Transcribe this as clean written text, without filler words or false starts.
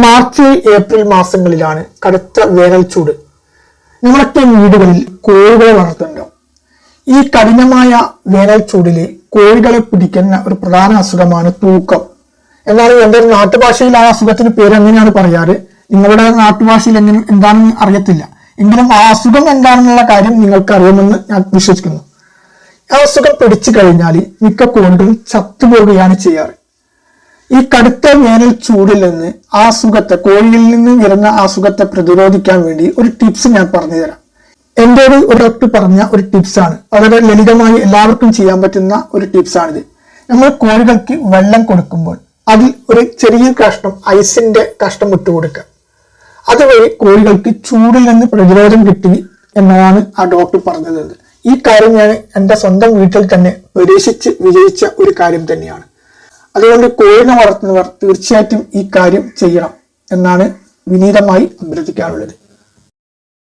March April മാസങ്ങളിലാണ് കടുത്ത വേനൽ ചൂട്. നമ്മളൊക്കെ വീടുകളിൽ കോഴികളെ വളർത്തുന്നുണ്ടാവും. ഈ കഠിനമായ വേനൽ ചൂടില് കോഴികളെ പിടിക്കുന്ന ഒരു പ്രധാന അസുഖമാണ് തൂക്കം. എന്നാൽ എന്റെ നാട്ടുഭാഷയിൽ ആ അസുഖത്തിന് പേര് എങ്ങനെയാണ് പറയാറ്, നിങ്ങളുടെ നാട്ടുഭാഷയിൽ എന്താണെന്ന് അറിയത്തില്ല. എങ്കിലും ആ അസുഖം എന്താണെന്നുള്ള കാര്യം നിങ്ങൾക്ക് അറിയുമെന്ന് ഞാൻ വിശ്വസിക്കുന്നു. ആ അസുഖം പിടിച്ചു കഴിഞ്ഞാൽ മിക്ക കോഴികളും ചത്തുപോവുകയാണ് ചെയ്യാറ്. ഈ കടുത്ത വേനൽ ചൂടിൽ നിന്ന് ആ അസുഖത്തെ, കോഴിയിൽ നിന്ന് വരുന്ന ആ അസുഖത്തെ പ്രതിരോധിക്കാൻ വേണ്ടി ഒരു ടിപ്സ് ഞാൻ പറഞ്ഞു തരാം. എൻ്റെ ഒരു ഡോക്ടർ പറഞ്ഞ ഒരു ടിപ്സ് ആണ്. വളരെ ലളിതമായി എല്ലാവർക്കും ചെയ്യാൻ പറ്റുന്ന ഒരു ടിപ്സ് ആണിത്. നമ്മൾ കോഴികൾക്ക് വെള്ളം കൊടുക്കുമ്പോൾ അതിൽ ഒരു ചെറിയ കഷ്ണം ഐസിന്റെ കഷ്ണം ഇട്ട് കൊടുക്കുക. അതുവഴി കോഴികൾക്ക് ചൂടിൽ നിന്ന് പ്രതിരോധം കിട്ടി എന്നതാണ് ആ ഡോക്ടർ പറഞ്ഞത്. ഈ കാര്യം ഞാൻ എൻ്റെ സ്വന്തം വീട്ടിൽ തന്നെ പരീക്ഷിച്ച് വിജയിച്ച ഒരു കാര്യം തന്നെയാണ്. അതുകൊണ്ട് കോഴിനെ വളർത്തുന്നവർ തീർച്ചയായിട്ടും ഈ കാര്യം ചെയ്യണം എന്നാണ് വിനീതമായി അഭ്യർത്ഥിക്കാറുള്ളത്.